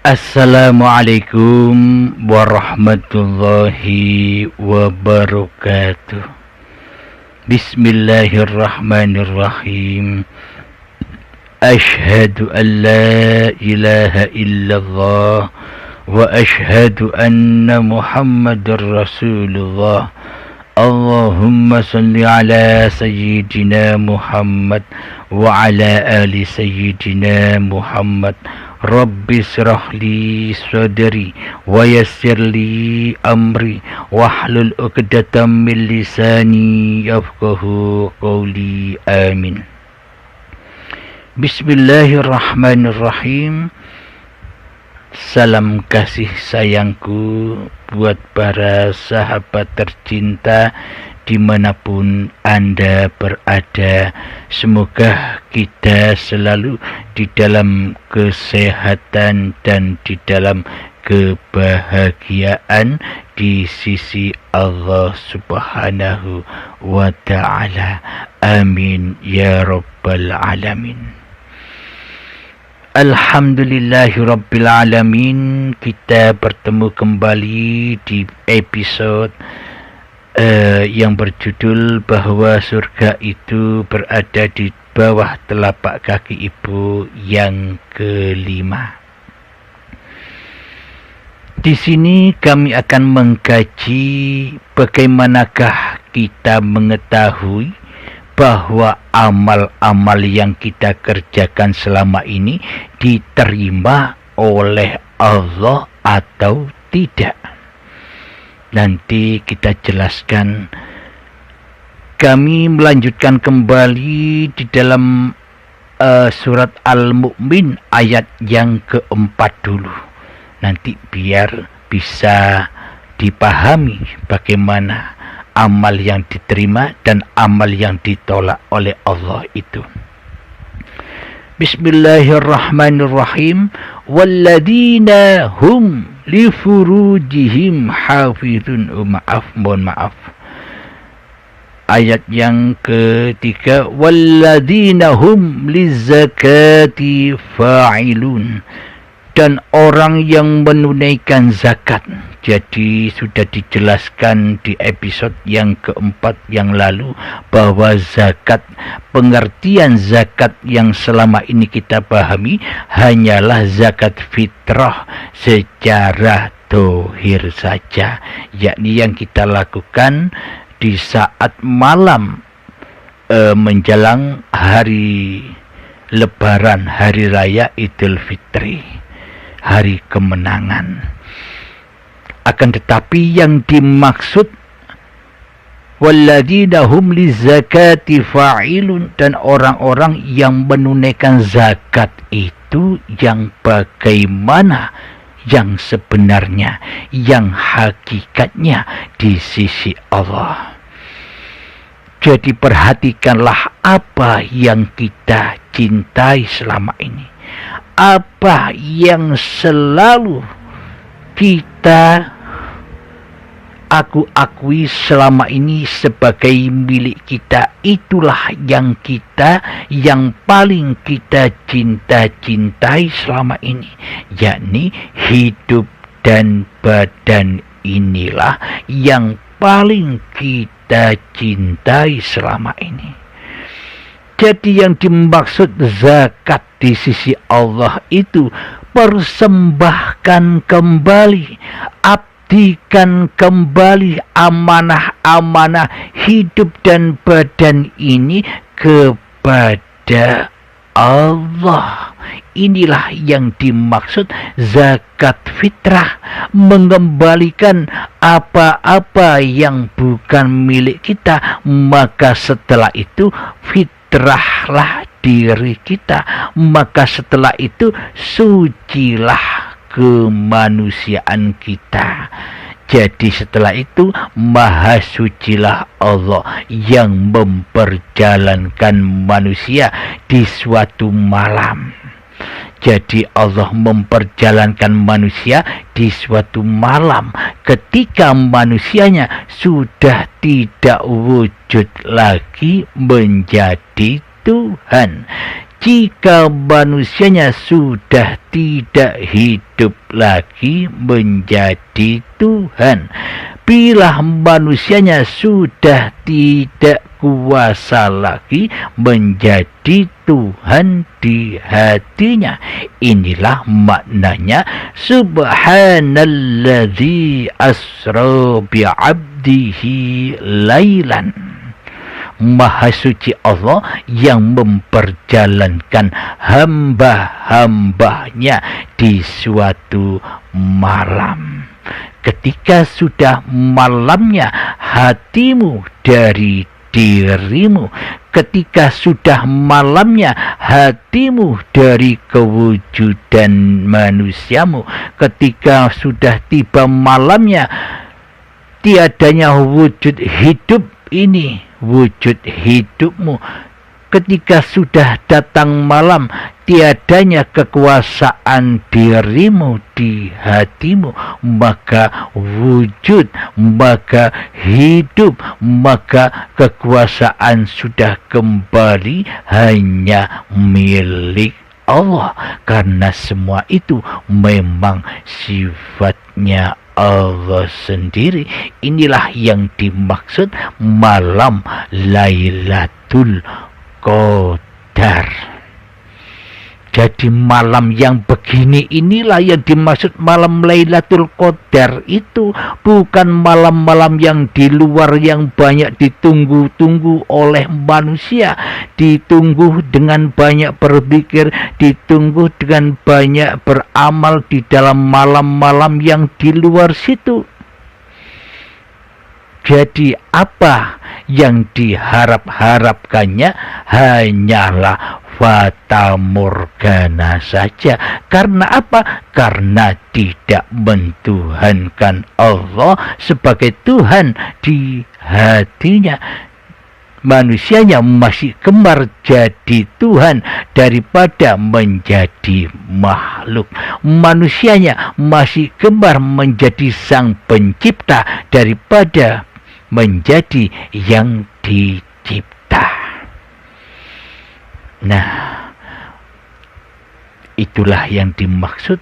Assalamualaikum warahmatullahi wabarakatuh. Bismillahirrahmanirrahim. Ashhadu an la ilaha illallah wa ashhadu anna Muhammadar Rasulullah. Allahumma salli ala sayyidina Muhammad wa ala ali sayyidina Muhammad. Rabbi syrah li sadri wa yassir li amri wahlul 'uqdatam min lisani yafqahu qawli. Amin. Bismillahirrahmanirrahim. Salam kasih sayangku buat para sahabat tercinta dimanapun Anda berada. Semoga kita selalu di dalam kesehatan dan di dalam kebahagiaan di sisi Allah Subhanahu wa ta'ala. Amin ya rabbal alamin. Alhamdulillahi rabbil alamin. Kita bertemu kembali di episode yang berjudul bahwa surga itu berada di bawah telapak kaki ibu yang kelima. Di sini kami akan mengkaji bagaimanakah kita mengetahui bahwa amal-amal yang kita kerjakan selama ini diterima oleh Allah atau tidak. Nanti kita jelaskan. Kami melanjutkan kembali di dalam surat Al-Mu'min ayat yang keempat dulu. Nanti biar bisa dipahami bagaimana amal yang diterima dan amal yang ditolak oleh Allah itu. Bismillahirrahmanirrahim. Walladzina hum li furujihim hafizun. Mohon maaf. Ayat yang ketiga, walladzina hum lizakati fa'ilun. Dan orang yang menunaikan zakat. Jadi sudah dijelaskan di episode yang keempat yang lalu bahwa zakat, pengertian zakat yang selama ini kita pahami hanyalah zakat fitrah secara dohir saja, yakni yang kita lakukan di saat malam menjelang hari Lebaran, hari raya Idul Fitri, hari kemenangan. Akan tetapi yang dimaksud walladzina hum lizakati fa'ilun, dan orang-orang yang menunaikan zakat itu yang bagaimana, yang sebenarnya, yang hakikatnya di sisi Allah. Jadi perhatikanlah apa yang kita cintai selama ini, apa yang selalu aku akui selama ini sebagai milik kita. Itulah yang paling kita cintai selama ini, yakni hidup dan badan inilah yang paling kita cintai selama ini. Jadi yang dimaksud zakat di sisi Allah itu persembahkan kembali, abdikan kembali amanah-amanah hidup dan badan ini kepada Allah. Inilah yang dimaksud zakat fitrah, mengembalikan apa-apa yang bukan milik kita, maka setelah itu fitrahlah diri kita, maka setelah itu sucilah kemanusiaan kita. Jadi setelah itu maha sucilah Allah yang memperjalankan manusia di suatu malam. Jadi Allah memperjalankan manusia di suatu malam ketika manusianya sudah tidak wujud lagi menjadi Tuhan. jika manusianya sudah tidak hidup lagi menjadi Tuhan, bila manusianya sudah tidak kuasa lagi menjadi Tuhan di hatinya. Inilah maknanya subhanalladzi asra bi'abdihi lailan. Maha suci Allah yang memperjalankan hamba-hambanya di suatu malam. Ketika sudah malamnya hatimu dari dirimu, ketika sudah malamnya hatimu dari kewujudan manusiamu, ketika sudah tiba malamnya tiadanya wujud hidup ini, wujud hidupmu, ketika sudah datang malam tiadanya kekuasaan dirimu di hatimu, maka wujud, maka hidup, maka kekuasaan sudah kembali hanya milik Allah, karena semua itu memang sifatnya Allah sendiri. Inilah yang dimaksud malam Lailatul Qadar. Jadi malam yang begini inilah yang dimaksud malam Lailatul Qadar itu, bukan malam-malam yang di luar yang banyak ditunggu-tunggu oleh manusia, ditunggu dengan banyak berpikir, ditunggu dengan banyak beramal di dalam malam-malam yang di luar situ. Jadi apa yang diharap-harapkannya hanyalah fata morgana saja. Karena apa? Karena tidak mentuhankan Allah sebagai Tuhan di hatinya. Manusianya masih gemar jadi Tuhan daripada menjadi makhluk. Manusianya masih gemar menjadi sang pencipta daripada menjadi yang dicipta. Nah, itulah yang dimaksud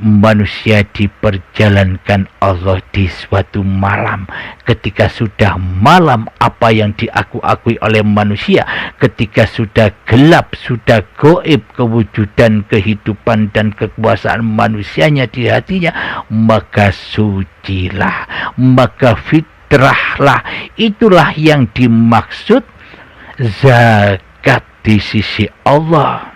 manusia diperjalankan Allah di suatu malam. Ketika sudah malam, apa yang diakui oleh manusia, ketika sudah gelap, sudah gaib kewujudan, kehidupan dan kekuasaan manusianya di hatinya, maka sucilah, maka fitrahlah. Itulah yang dimaksud zakat di sisi Allah.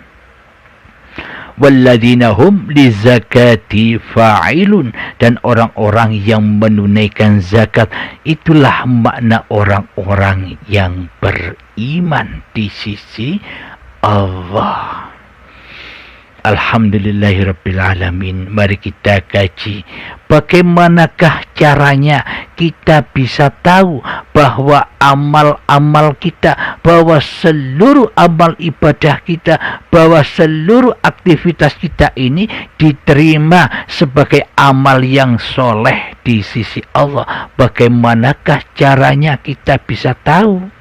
Walladzina hum lizakati fa'ilun, dan orang-orang yang menunaikan zakat itulah makna orang-orang yang beriman di sisi Allah. Alhamdulillahirrabbilalamin. Mari kita kaji bagaimanakah caranya kita bisa tahu bahwa amal-amal kita, bahwa seluruh amal ibadah kita, bahwa seluruh aktivitas kita ini diterima sebagai amal yang soleh di sisi Allah. Bagaimanakah caranya kita bisa tahu?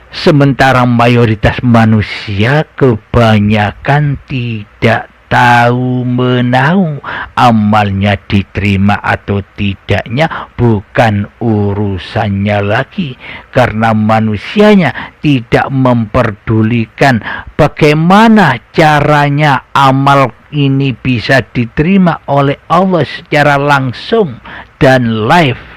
Sementara mayoritas manusia kebanyakan tidak tahu menahu, amalnya diterima atau tidaknya bukan urusannya lagi, karena manusianya tidak memperdulikan bagaimana caranya amal ini bisa diterima oleh Allah secara langsung dan live.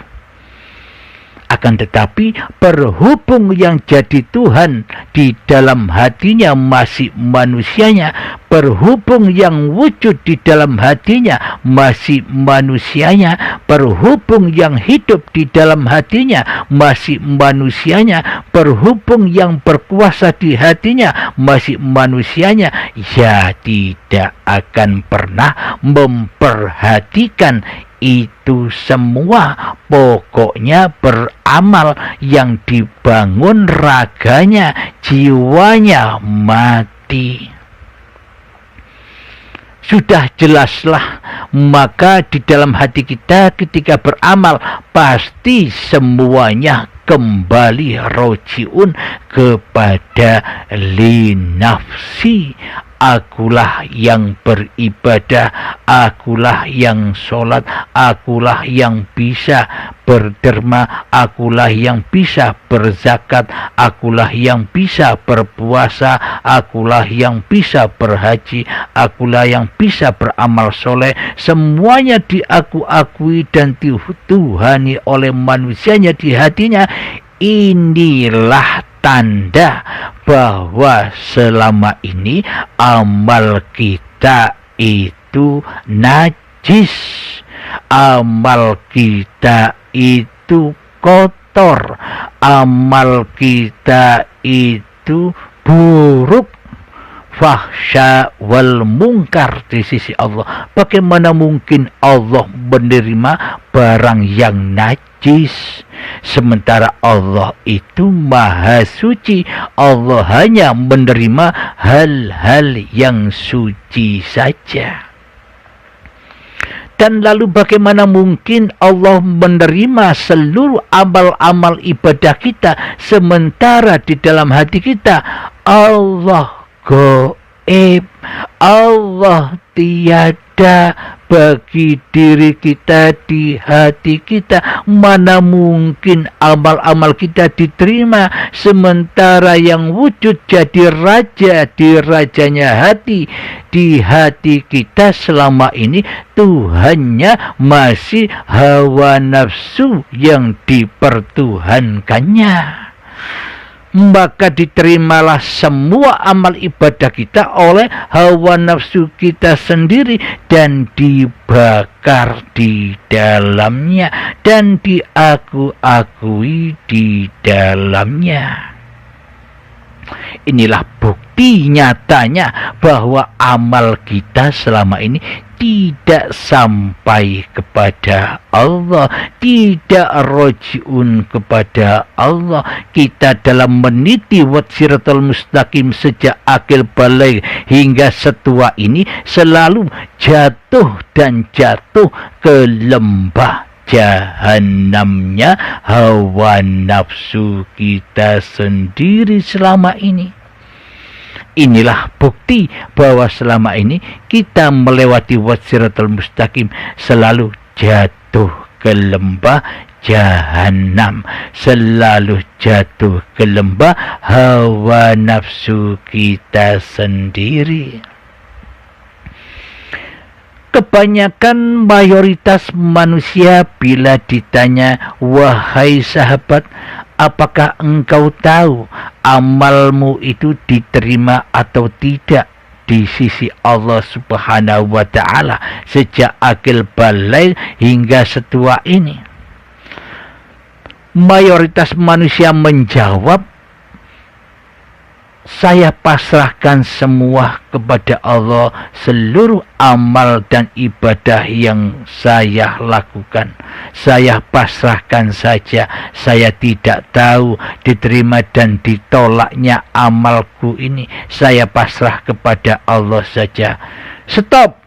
Akan tetapi berhubung yang jadi Tuhan di dalam hatinya masih manusianya, berhubung yang wujud di dalam hatinya masih manusianya, berhubung yang hidup di dalam hatinya masih manusianya, berhubung yang berkuasa di hatinya masih manusianya, ya tidak akan pernah memperhatikan itu semua. Pokoknya beramal, yang dibangun raganya, jiwanya mati. Sudah jelaslah, maka di dalam hati kita ketika beramal pasti semuanya kembali rojiun kepada linafsi. Akulah yang beribadah, akulah yang sholat, akulah yang bisa berderma, akulah yang bisa berzakat, akulah yang bisa berpuasa, akulah yang bisa berhaji, akulah yang bisa beramal soleh. Semuanya diakui dan dituhani oleh manusianya di hatinya. Inilah tanda bahwa selama ini amal kita itu najis, amal kita itu kotor, amal kita itu buruk, fahsya wal mungkar di sisi Allah. Bagaimana mungkin Allah menerima barang yang najis? Sementara Allah itu maha suci. Allah hanya menerima hal-hal yang suci saja. Dan lalu bagaimana mungkin Allah menerima seluruh amal-amal ibadah kita, sementara di dalam hati kita Allah gaib, Allah tiada bagi diri kita di hati kita. Mana mungkin amal-amal kita diterima, sementara yang wujud jadi raja di rajanya hati, di hati kita selama ini Tuhannya masih hawa nafsu yang dipertuhankannya. Maka diterimalah semua amal ibadah kita oleh hawa nafsu kita sendiri dan dibakar di dalamnya dan diakui di dalamnya. Inilah bukti nyatanya bahwa amal kita selama ini tidak sampai kepada Allah, tidak rojiun kepada Allah. Kita dalam meniti siratal mustaqim sejak akil balik hingga setua ini selalu jatuh dan jatuh ke lembah jahannamnya hawa nafsu kita sendiri selama ini. Inilah bukti bahwa selama ini kita melewati siratal mustaqim selalu jatuh ke lembah jahannam, selalu jatuh ke lembah hawa nafsu kita sendiri. Kebanyakan mayoritas manusia bila ditanya, wahai sahabat, apakah engkau tahu amalmu itu diterima atau tidak di sisi Allah Subhanahu wa ta'ala sejak akil balik hingga setua ini? Mayoritas manusia menjawab, saya pasrahkan semua kepada Allah, seluruh amal dan ibadah yang saya lakukan. Saya pasrahkan saja, saya tidak tahu diterima dan ditolaknya amalku ini. Saya pasrah kepada Allah saja. Stop.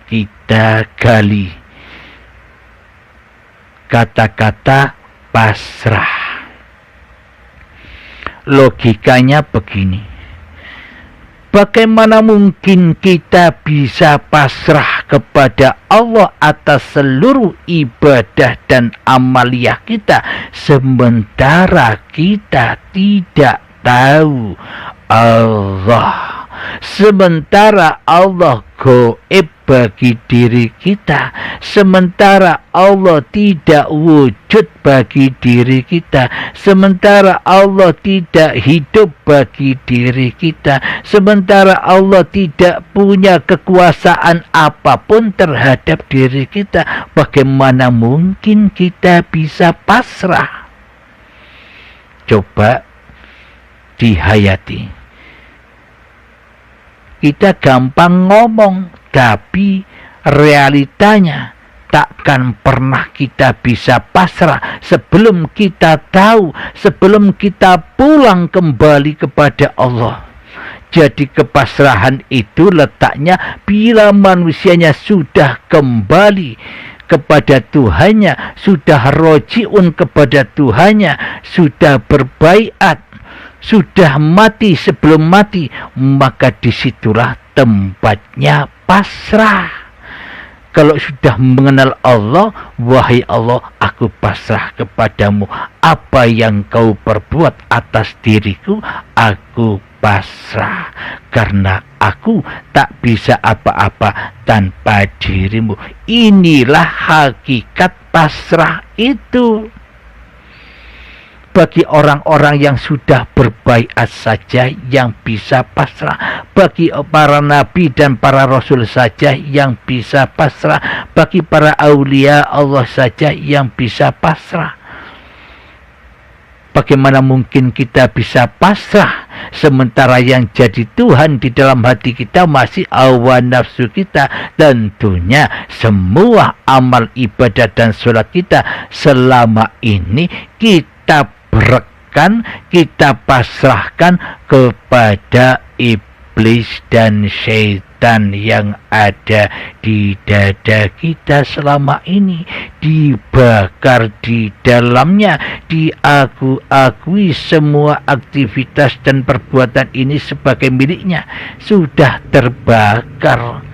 Kita gali kata-kata pasrah. Logikanya begini, bagaimana mungkin kita bisa pasrah kepada Allah atas seluruh ibadah dan amaliyah kita, sementara kita tidak tahu Allah, sementara Allah gaib bagi diri kita, sementara Allah tidak wujud bagi diri kita, sementara Allah tidak hidup bagi diri kita, sementara Allah tidak punya kekuasaan apapun terhadap diri kita. Bagaimana mungkin kita bisa pasrah? Coba dihayati. Kita gampang ngomong, tapi realitanya takkan pernah kita bisa pasrah sebelum kita tahu, sebelum kita pulang kembali kepada Allah. Jadi kepasrahan itu letaknya bila manusianya sudah kembali kepada Tuhannya, sudah rojiun kepada Tuhannya, sudah berbaiat, sudah mati sebelum mati, maka disitulah tempatnya pasrah. Kalau sudah mengenal Allah, wahai Allah, aku pasrah kepadamu. Apa yang kau perbuat atas diriku, aku pasrah. Karena aku tak bisa apa-apa tanpa dirimu. Inilah hakikat pasrah itu. Bagi orang-orang yang sudah berbaiat saja yang bisa pasrah. Bagi para nabi dan para rasul saja yang bisa pasrah. Bagi para aulia Allah saja yang bisa pasrah. Bagaimana mungkin kita bisa pasrah sementara yang jadi Tuhan di dalam hati kita masih hawa nafsu kita? Tentunya semua amal ibadah dan sholat kita selama ini kita berikan, kita pasrahkan kepada iblis dan syaitan yang ada di dada kita selama ini, dibakar di dalamnya, diakui semua aktivitas dan perbuatan ini sebagai miliknya, sudah terbakar.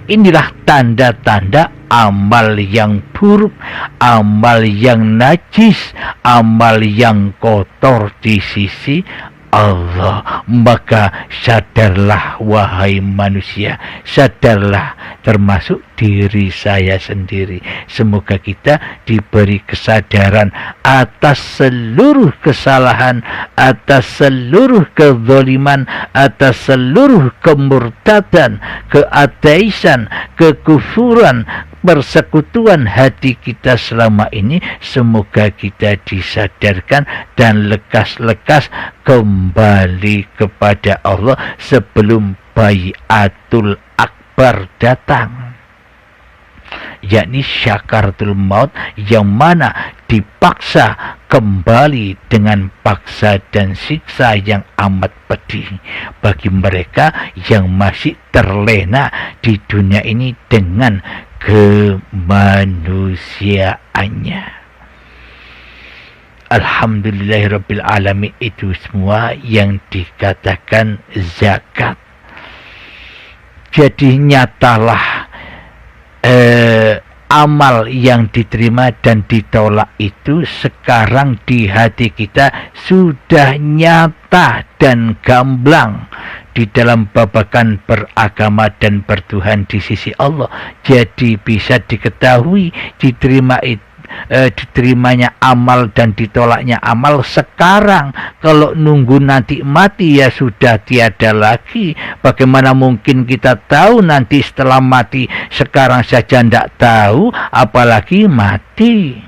Inilah tanda-tanda amal yang buruk, amal yang najis, amal yang kotor di sisi Allah. Maka sadarlah wahai manusia, sadarlah, termasuk diri saya sendiri. Semoga kita diberi kesadaran atas seluruh kesalahan, atas seluruh kezaliman, atas seluruh kemurtadan, keateisan, kekufuran, persekutuan hati kita selama ini. Semoga kita disadarkan dan lekas-lekas kembali kepada Allah sebelum Baiatul Akbar datang, yakni syakaratul maut, yang mana dipaksa kembali dengan paksa dan siksa yang amat pedih bagi mereka yang masih terlena di dunia ini dengan kemanusiaannya. Alhamdulillahirabbil alamin. Itu semua yang dikatakan zakat. Jadi nyatalah amal yang diterima dan ditolak itu sekarang di hati kita sudah nyata dan gamblang di dalam babakan beragama dan bertuhan di sisi Allah. Jadi bisa diketahui diterimanya amal dan ditolaknya amal sekarang. Kalau nunggu nanti mati ya sudah tiada lagi. Bagaimana mungkin kita tahu nanti setelah mati? Sekarang saja tidak tahu, apalagi mati.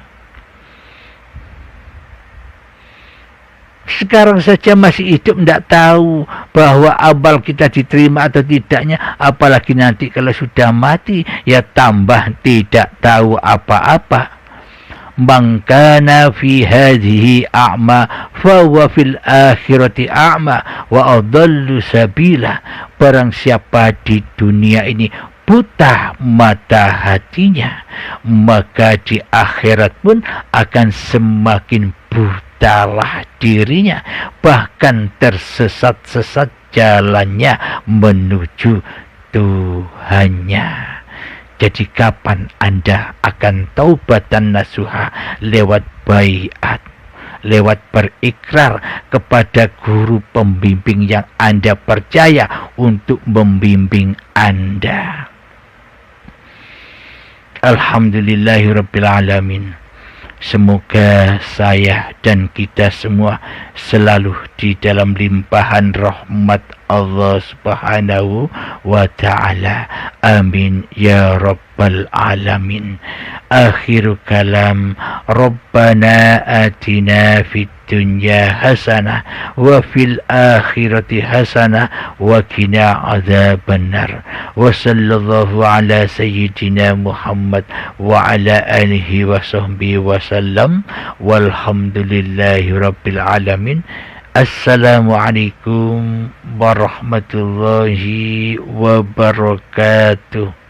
Sekarang saja masih hidup tidak tahu bahwa amal kita diterima atau tidaknya, apalagi nanti kalau sudah mati ya tambah tidak tahu apa-apa. Man kana fi hadhihi a'ma fa huwa fil akhirati a'ma wa adallu sabila. Barang siapa di dunia ini buta mata hatinya, maka di akhirat pun akan semakin butalah dirinya, bahkan tersesat-sesat jalannya menuju Tuhannya. Jadi kapan Anda akan taubatan nasuha? Lewat baiat, lewat berikrar kepada guru pembimbing yang Anda percaya untuk membimbing Anda. Alhamdulillahirabbil alamin. Semoga saya dan kita semua selalu di dalam limpahan rahmat Allah Subhanahu wa ta'ala. Amin ya rabbal alamin. Akhiru kalam, Rabbana atina fid dunya hasanah wa fil akhirati hasanah wa qina adzabannar. Wa sallallahu ala sayyidina Muhammad wa ala alihi wa sahbihi wa sallam. Walhamdulillahi rabbil alamin. Assalamualaikum warahmatullahi wabarakatuh.